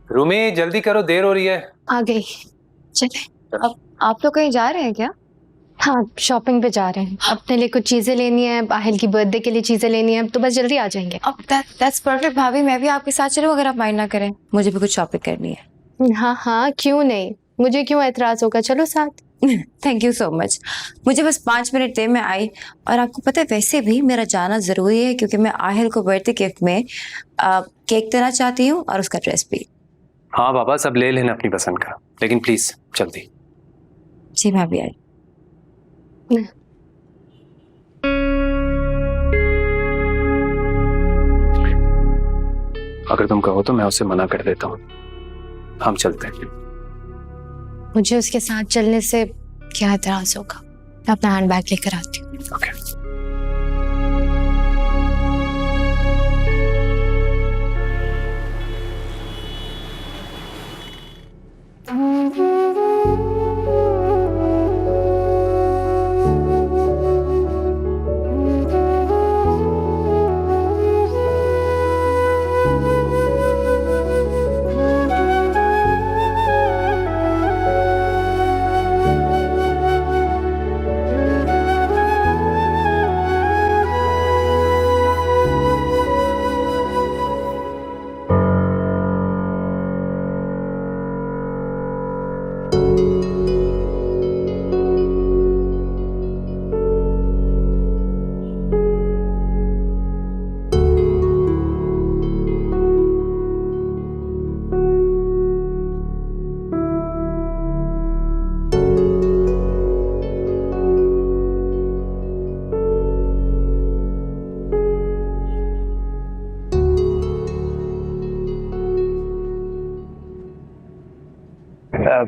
रूमी जल्दी करो, देर हो रही है। आ गई। चले। अब आप लोग कहीं जा रहे हैं क्या? हाँ, शॉपिंग पे जा रहे हैं। अपने लिए कुछ चीजें लेनी है, आहिल की बर्थडे के लिए चीजें लेनी है, तो बस जल्दी आ जाएंगे। अब दैट्स परफेक्ट भाभी, मैं भी आपके साथ चलूं अगर आप माइंड ना करें। मुझे भी कुछ शॉपिंग करनी है। हाँ हाँ, क्यों नहीं, मुझे क्यों एतराज होगा, चलो साथ। Thank you so much. मुझे बस 5 मिनट देर में आई। और आपको पता है वैसे भी मेरा जाना जरूरी है क्योंकि मैं आहिल को बर्थडे गिफ्ट में केक देना चाहती हूँ और उसका ड्रेस भी। हाँ बाबा, सब ले लेना अपनी पसंद का, लेकिन प्लीज जल्दी। जी मैं भी आई। अगर तुम कहो तो मैं उसे मना कर देता हूँ, हम चलते हैं। मुझे उसके साथ चलने से क्या एतराज होगा, मैं अपना हैंड बैग लेकर आती हूँ। ओके।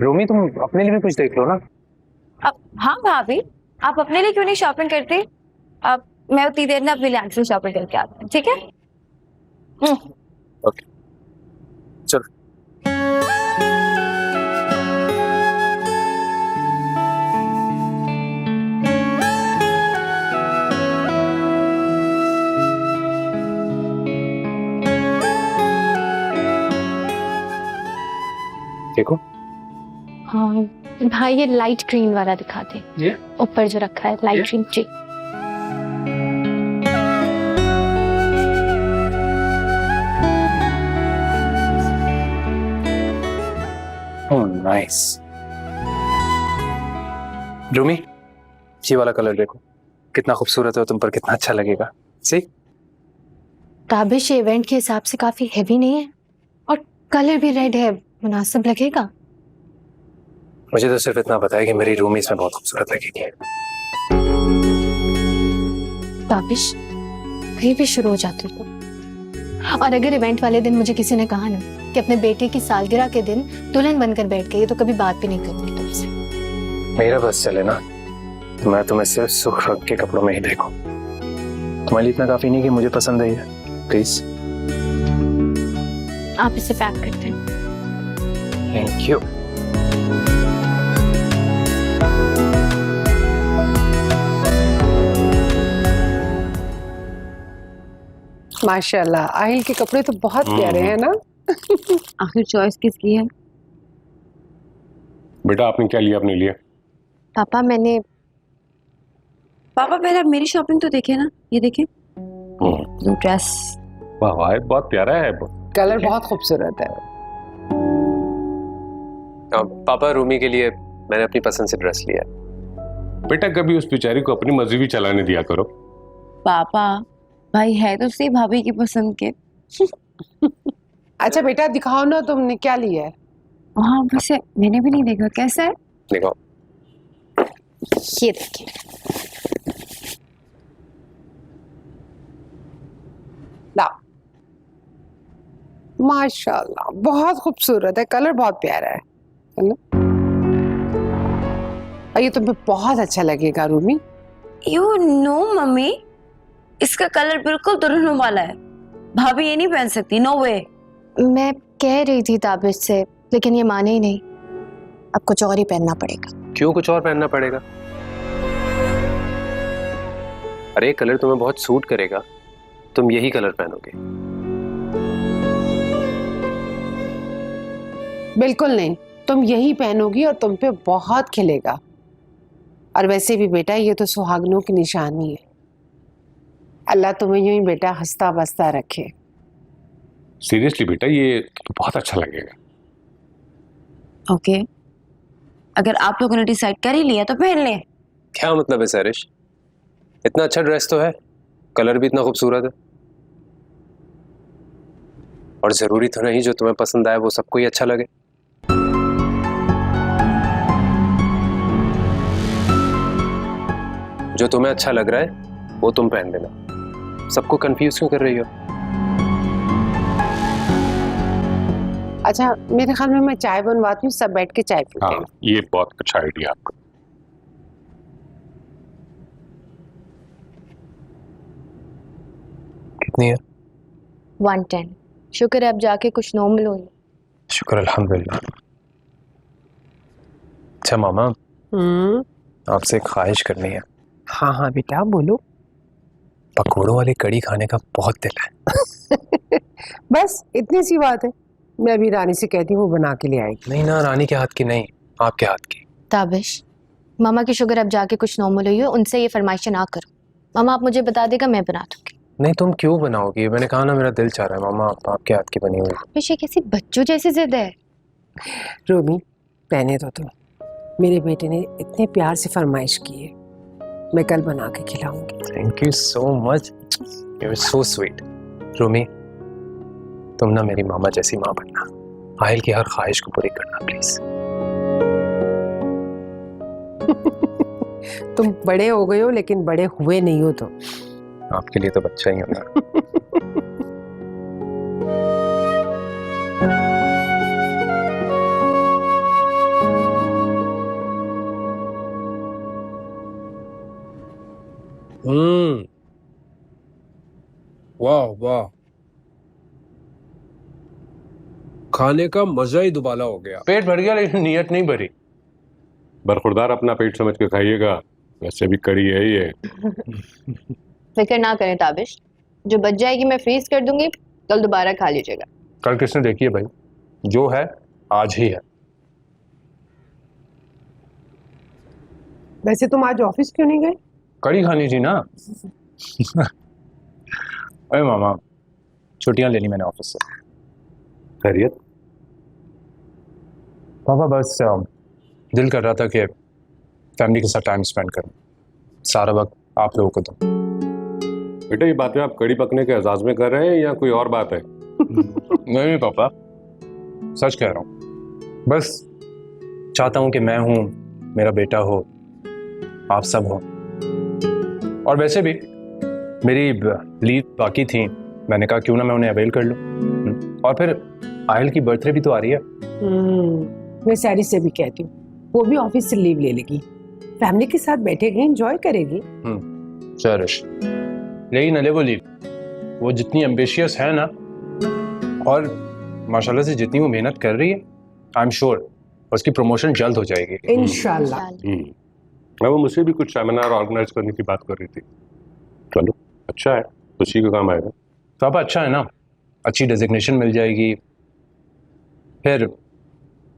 रूमी तुम अपने लिए भी कुछ देख लो ना। अब हाँ भाभी, आप अपने लिए क्यों नहीं शॉपिंग करते? अब मैं उतनी देर ना अपने लिए शॉपिंग करके आती हूँ, ठीक है? ओके चलो। देखो। हाँ भाई, ये लाइट ग्रीन वाला दिखा दे। ये ऊपर जो रखा है लाइट ग्रीन। जी। Oh nice. रूमी ये वाला कलर देखो, कितना खूबसूरत है, तुम पर कितना अच्छा लगेगा। सी ताबिश, ये इवेंट के हिसाब से काफी हेवी नहीं है और कलर भी रेड है, मुनासिब लगेगा। मुझे तो सिर्फ इतना पता है कि मेरी रूमी इसमें बहुत खूबसूरत लगेगी। ताबिश, कहीं भी शुरू हो जाते हो। और अगर इवेंट वाले दिन मुझे किसी ने कहा ना कि अपने बेटे की सालगिरह के दिन दुल्हन बनकर बैठ गई, तो कभी बात भी नहीं करूंगी तुमसे। मेरा बस चले ना तो मैं तुम्हें सिर्फ सुख रंग के कपड़ों में ही देखूं। तुम्हारे लिए इतना काफी नहीं कि मुझे पसंद है ये। प्लीज आप इसे पैक करते हैं। Thank you. माशाल्लाह, आहिल के कपड़े तो बहुत प्यारे हैं ना। आखिर चॉइस किसकी है? बेटा आपने क्या लिया अपने लिए? पापा पहले आप मेरी शॉपिंग तो देखे ना, ये देखें ब्लू ड्रेस। वाह वाह, बहुत प्यारा है। कलर बहुत खूबसूरत है। पापा, रूमी के लिए मैंने अपनी पसंद से ड्रेस लिया। बेटा कभी उस बेचारी को अपनी मर्जी भी चलाने दिया करो। पापा भाई है तो सही भाभी की पसंद के। अच्छा बेटा दिखाओ ना तुमने क्या लिया है। हाँ वैसे मैंने भी नहीं देखा, कैसा है? देखो ये देखिए। लाओ। माशाल्लाह बहुत खूबसूरत है, कलर बहुत प्यारा है ना? और ये तुम्हें बहुत अच्छा लगेगा रूमी। यू नो मम्मी, इसका कलर बिल्कुल दुल्हनों वाला है। भाभी ये नहीं पहन सकती, नो वे। मैं कह रही थी ताबिश से, लेकिन ये माने ही नहीं। अब कुछ और ही पहनना पड़ेगा। क्यों कुछ और पहनना पड़ेगा? अरे कलर तुम्हें बहुत सूट करेगा, तुम यही कलर पहनोगे। बिल्कुल नहीं, तुम यही पहनोगी और तुम पे बहुत खिलेगा। और वैसे भी बेटा ये तो सुहागनों की निशानी है। अल्लाह तुम्हें यूं ही बेटा हंसता बसता रखे। सीरियसली बेटा, ये तो बहुत अच्छा लगेगा। ओके, अगर आप लोगों ने डिसाइड कर ही लिया तो पहन ले। क्या मतलब है सैरिश? इतना अच्छा ड्रेस तो है, कलर भी इतना खूबसूरत है, और जरूरी तो नहीं जो तुम्हें पसंद आए वो सबको ही अच्छा लगे। जो तुम्हें अच्छा लग रहा है वो तुम पहन लेना, सबको कंफ्यूज क्यों कर रही हो? अच्छा मेरे ख्याल में मैं चाय बनवाती हूँ, सब बैठ के चाय पीते हाँ, हैं। ये बहुत अच्छा आइडिया आपका। कितनी है? 110। शुक्र है अब जाके कुछ नॉर्मल हो। शुक्र अल्हम्दुलिल्लाह। अच्छा मामा, आपसे एक ख्वाहिश करनी है। हाँ हाँ बेटा बोलो। पकौड़ों वाली कड़ी खाने का बहुत दिल है। बस इतनी सी बात है, मैं अभी रानी से कहती हूँ वो बना के ले आएगी। नहीं ना, रानी के हाथ की नहीं, आपके हाथ की। ताबिश, मामा की शुगर अब जाके कुछ नॉर्मल हुई हो, उनसे ये फरमाइशें ना करो। मामा आप मुझे बता देगा, मैं बना दूंगी। नहीं तुम क्यों बनाओगी? मैंने कहा ना मेरा दिल चाह रहा है मामा, आपके हाथ की बनी हुई। ताबिश ये कैसी बच्चों जैसी जिद है। रोमी पहने तो तुम, मेरे बेटे ने इतने प्यार से फरमाइश की है, मैं कल बना के खिलाऊंगी। Thank you so much, you are so sweet. Romi तुम ना मेरी मामा जैसी माँ बनना, आहिल की हर ख्वाहिश को पूरी करना प्लीज। तुम बड़े हो गए हो लेकिन बड़े हुए नहीं हो तो। आपके लिए तो बच्चा ही होना। वाह वाह, खाने का मजा ही दुबाला हो गया। पेट भर गया लेकिन नीयत नहीं भरी। बरखुरदार अपना पेट समझ के खाइएगा, वैसे भी कड़ी है ये। फिक्र ना करें ताबिश, जो बच जाएगी मैं फ्रीज कर दूंगी, कल दोबारा खा लीजिएगा। कल किसने देखी है भाई, जो है आज ही है। वैसे तुम आज ऑफिस क्यों नहीं गए? कड़ी खानी थी ना। अरे मामा छुट्टियां ले ली मैंने ऑफिस से। खैरियत? पापा बस दिल कर रहा था कि फैमिली के साथ टाइम स्पेंड करूं, सारा वक्त आप लोगों को दूं। बेटा ये बातें आप कड़ी पकने के एजाज में कर रहे हैं या कोई और बात है? नहीं पापा, सच कह रहा हूं। बस चाहता हूं कि मैं हूं, मेरा बेटा हो, आप सब हो। और वैसे भी मेरी लीव बाकी थी, मैंने कहा क्यों ना मैं उन्हें अवेल कर लूं। और फिर आहिल की बर्थडे भी तो आ रही है। मैं सैरी से भी कहती हूँ, वो भी ऑफिस से लीव ले लेगी, फैमिली के साथ बैठेगी, एंजॉय करेगी। चरिश लेकिन अले वो लीव, वो जितनी एम्बिशियस है ना, और माशाल्लाह से जितनी वो मेहनत कर रही है, आई एम श्योर उसकी प्रमोशन जल्द हो जाएगी। इंशाल्लाह। वो मुझसे भी कुछ सेमिनार ऑर्गेनाइज करने की बात कर रही थी। चलो अच्छा है, खुशी का काम आएगा। पापा अच्छा है ना, अच्छी डेजिग्नेशन मिल जाएगी, फिर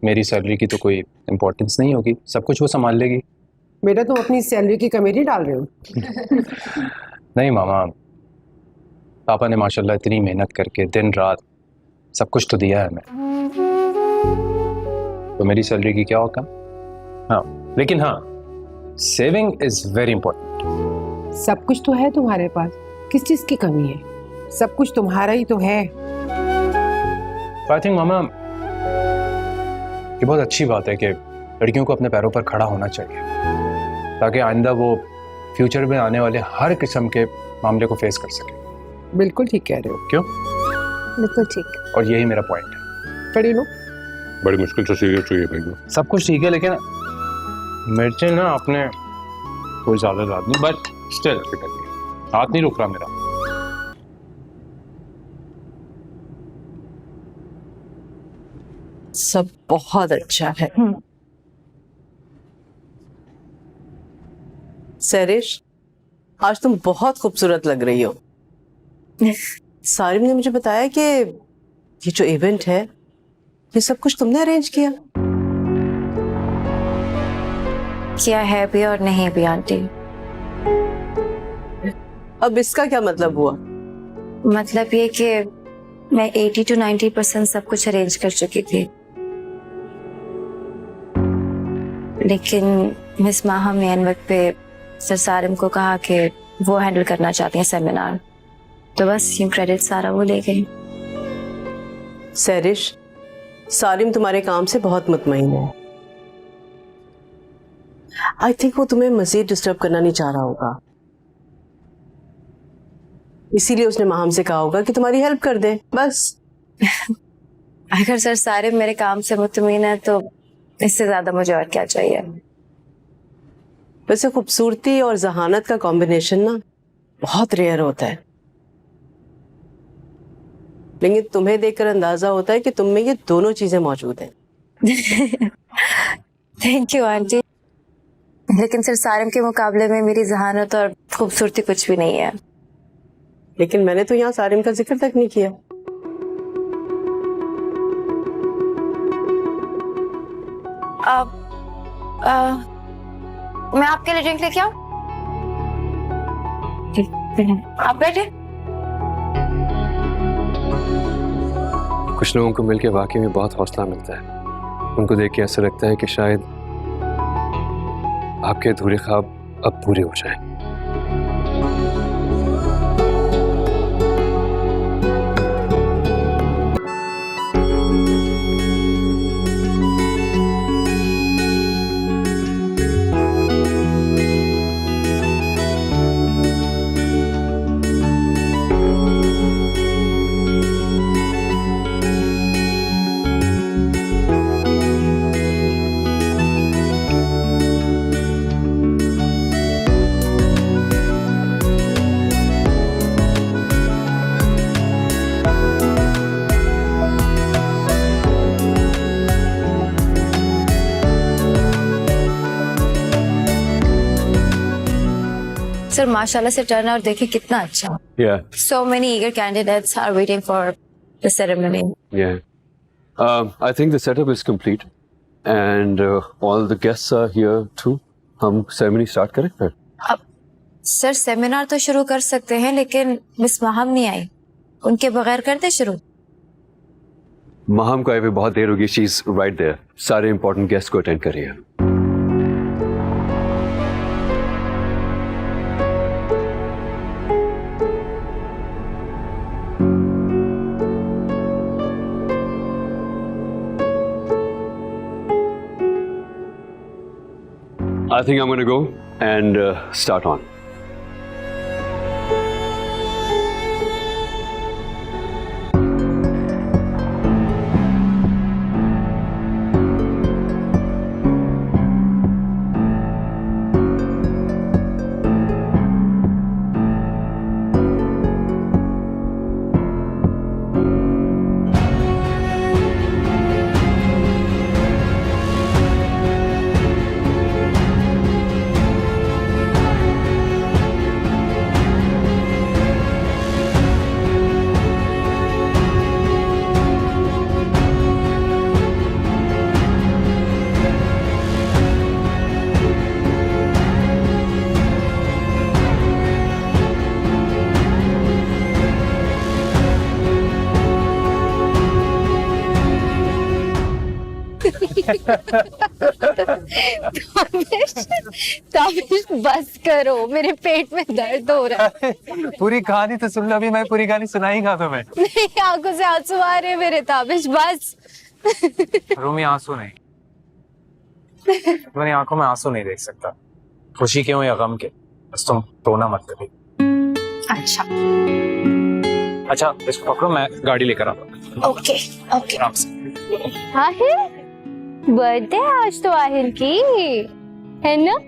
मेरी सैलरी की तो कोई इम्पोर्टेंस नहीं होगी, सब कुछ वो संभाल लेगी। बेटा तुम अपनी सैलरी की कमेटी डाल रहे हो। नहीं मामा, पापा ने माशाल्लाह इतनी मेहनत करके दिन रात सब कुछ तो दिया है हमें, तो मेरी सैलरी की क्या होगा। हाँ लेकिन हाँ, सेविंग इज वेरी इंपॉर्टेंट। सब कुछ तो है तुम्हारे पास, किस चीज की कमी है? सब कुछ तुम्हारा ही तो है। आई थिंक मामा ये बहुत अच्छी बात है कि लड़कियों को अपने पैरों पर खड़ा होना चाहिए, ताकि आइंदा वो फ्यूचर में आने वाले हर किस्म के मामले को फेस कर सके। बिल्कुल ठीक कह रहे हो। क्यों? बिल्कुल ठीक। और यही मेरा पॉइंट है। कड़ी लो। बड़ी मुश्किल से सीरियस हुई है भाई। सब कुछ ठीक है लेकिन मिर्चें ना आपने कोई ज्यादा डाल दी, बट स्टिल हाथ नहीं रुक रहा मेरा। सब बहुत अच्छा है। सरिश, आज तुम बहुत खूबसूरत लग रही हो। सारिम ने मुझे बताया कि ये जो इवेंट है ये सब कुछ तुमने अरेंज किया? किया है भी और नहीं भी आंटी। अब इसका क्या मतलब हुआ? मतलब ये कि मैं 80 to 90% सब कुछ अरेंज कर चुकी थी, लेकिन मिस माहम ने इन वक्त पे सर सारिम को कहा कि वो हैंडल करना चाहती हैं सेमिनार, तो बस यूं क्रेडिट सारा वो ले गई। सैरिश, सारिम तुम्हारे काम से बहुत मुतमईन है। आई थिंक वो तुम्हें मजीद डिस्टर्ब करना नहीं चाह रहा होगा, इसीलिए उसने माहम से कहा होगा कि तुम्हारी हेल्प कर दे, बस। अगर सर सारिम मेरे काम से मुतमईन है तो इससे ज्यादा मुझे और क्या चाहिए। वैसे खूबसूरती और जहानत का कॉम्बिनेशन ना बहुत रेयर होता है, लेकिन तुम्हें देखकर अंदाजा होता है कि तुम में ये दोनों चीजें मौजूद हैं। थैंक यू आंटी, लेकिन सर सारिम के मुकाबले में मेरी जहानत और खूबसूरती कुछ भी नहीं है। लेकिन मैंने तो यहाँ सारिम का जिक्र तक नहीं किया। मैं आपके लिए ड्रिंक लेके आऊं? आप बैठे। कुछ लोगों को मिलकर वाकई में बहुत हौसला मिलता है। उनको देख के ऐसा लगता है कि शायद आपके अधूरे ख्वाब अब पूरे हो जाएं। सर माशाल्लाह से टर्न आउट देखिए कितना अच्छा। Yeah, So many eager candidates are waiting for the ceremony. yeah. I think the setup is complete and all the guests are here too. हम ceremony start करें फिर? सर सेमिनार तो शुरू कर सकते हैं, लेकिन मिस माहम नहीं आई, उनके बगैर कर दे शुरू। माहम को आए हुए बहुत देर होगी। She is right there. सारे important guests को अटेंड कर रही है। I think I'm going to go and start on. Tabish बस करो, मेरे पेट में दर्द हो रहा है। पूरी कहानी तो सुन लो, अभी मैं पूरी कहानी सुनाई कहाँ तुम्हें। मेरी आंखों से आंसू आ रहे हैं मेरे ताबिश, बस। रूमी आंसू नहीं, तुम्हारी आंखों में आंसू नहीं देख सकता, खुशी के हो या गम के, बस तुम रोना मत कभी। अच्छा अच्छा इसको पकड़ो, मैं गाड़ी लेकर आता हूँ। Okay okay. आराम से। आहिर बर्थडे आज तो आहिर की है ना?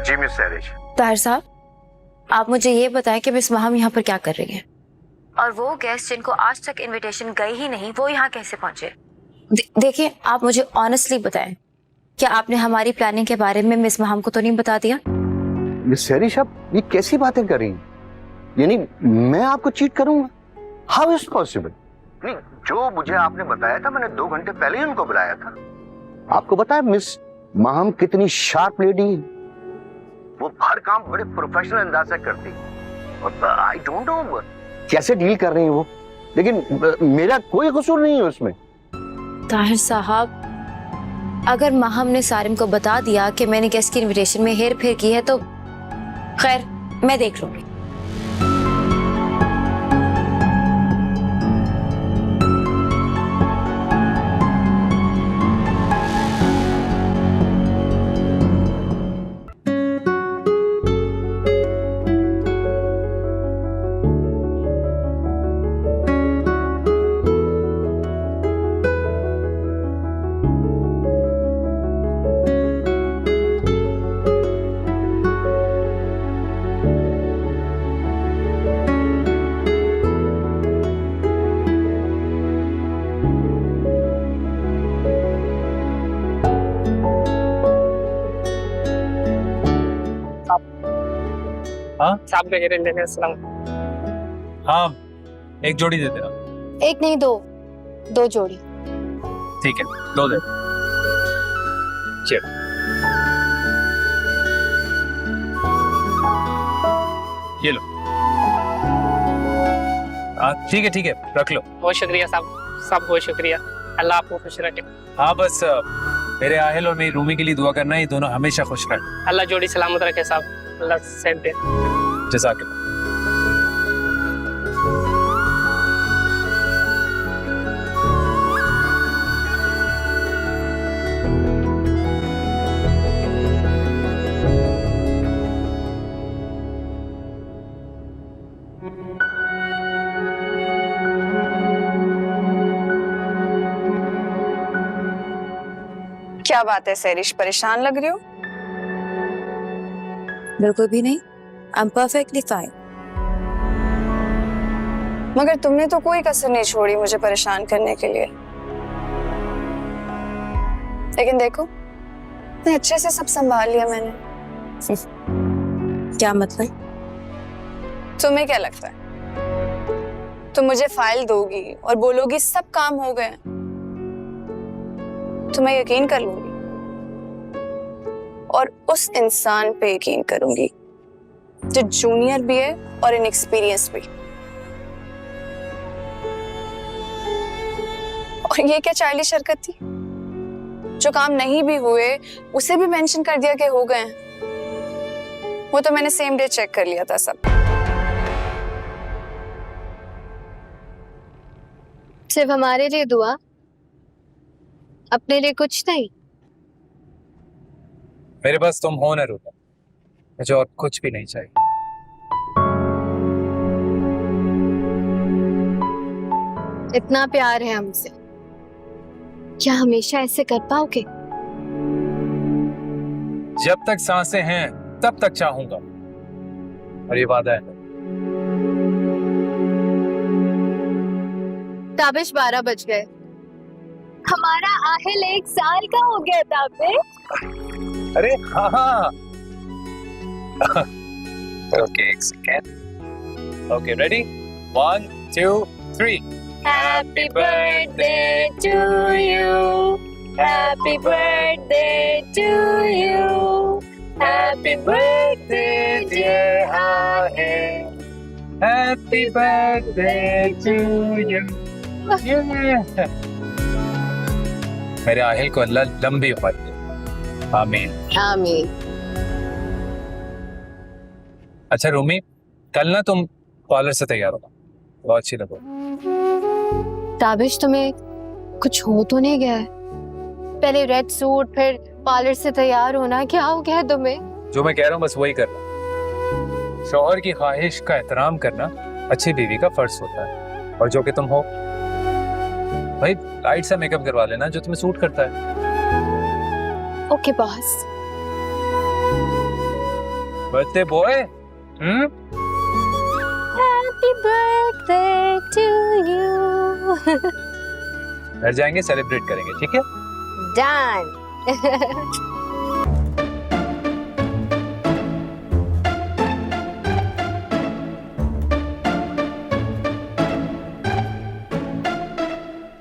जी मिस सैरिश, ताहिर साहब, आप मुझे ये बताएं कि मिस माहम यहाँ पर क्या कर रही हैं? और वो गेस्ट जिनको आज तक इनविटेशन गई ही नहीं, वो यहाँ कैसे पहुंचे? देखिए, आप मुझे ऑनेस्टली बताएं, क्या आपने हमारी प्लानिंग के बारे में मिस माहम को तो नहीं बता दिया? मिस सैरिश, आप ये कैसी बातें कर रही हैं? यानी मैं आपको चीट करूंगा? How is possible? नहीं, जो मुझे आपने बताया था, मैंने 2 घंटे पहले ही उनको बुलाया था। आपको बताया मिस माहम कितनी शार्प लेडी है, वो हर काम बड़े प्रोफेशनल अंदाज से करती है। और आई डोंट नो कैसे डील कर रही हैं वो, लेकिन मेरा कोई कसूर नहीं है उसमें। ताहिर साहब, अगर माहम ने सारिम को बता दिया कि मैंने गेस्ट की इनविटेशन में हेर फेर की है तो खैर, मैं देख लूंगी। हाँ साहब गजरे लेने अस्सलाम। हाँ, एक जोड़ी दे देना। एक नहीं, 2 जोड़ी। ठीक है, 2 दे। चल, ये लो। ठीक है, रख लो। बहुत शुक्रिया साहब, बहुत शुक्रिया। अल्लाह आपको खुश रखे। हाँ, बस मेरे आहिल और मेरी रूमी के लिए दुआ करना, ये दोनों हमेशा खुश रहे। अल्लाह जोड़ी सलामत रखे साहब, अल्लाह सेहत दे। जज़ाकल्लाह। क्या बात है सैरिश, परेशान लग रही हो? बिल्कुल भी नहीं, आई एम परफेक्टली फाइन। मगर तुमने तो कोई कसर नहीं छोड़ी मुझे परेशान करने के लिए। लेकिन देखो, इतने अच्छे से सब संभाल लिया मैंने। क्या मतलब? तुम्हें क्या लगता है तुम मुझे फाइल दोगी और बोलोगी सब काम हो गए, तो मैं यकीन कर लूंगी और उस इंसान पे यकीन करूंगी जो जूनियर भी है और इनएक्सपीरियंस भी। और ये क्या चाइल्डिश हरकत थी? जो काम नहीं भी हुए उसे भी मेंशन कर दिया कि हो गए हैं। वो तो मैंने सेम डे चेक कर लिया था सब। सिर्फ हमारे लिए दुआ, अपने लिए कुछ नहीं। मेरे पास तुम हो ना रूपा, मुझे और कुछ भी नहीं चाहिए। इतना प्यार है हमसे, क्या हमेशा ऐसे कर पाओगे? जब तक सांसें हैं तब तक चाहूंगा, और ये वादा है। ताबिश 12 बज गए। हमारा आहिल 1 साल का हो गया ताबिश। अरे हाँ। ओके, एक second. Okay, ready? 1 2 3। Happy birthday to you. Happy birthday to you. Happy birthday dear Ahil. Happy birthday to you. मेरे आहिल को अल्लाह लंबी उम्र दे। आमीन आमीन। अच्छा रूमी, कल ना तुम पार्लर से तैयार हो, बहुत अच्छी लगो। ताबिश, तुम्हें कुछ हो तो नहीं गया है? पहले रेड सूट, फिर पार्लर से तैयार होना, क्या हो गया है तुम्हें? जो मैं कह रहा हूँ बस वही करना। शौहर की ख्वाहिश का एहतराम करना अच्छी बीवी का फर्ज होता है। और जो कि तुम हो भाई, लाइट सा मेकअप करवा लेना जो तुम्हें सूट करता है। Okay boss. Birthday boy. Happy birthday to you. घर जाएंगे, सेलिब्रेट करेंगे, ठीक है? डन।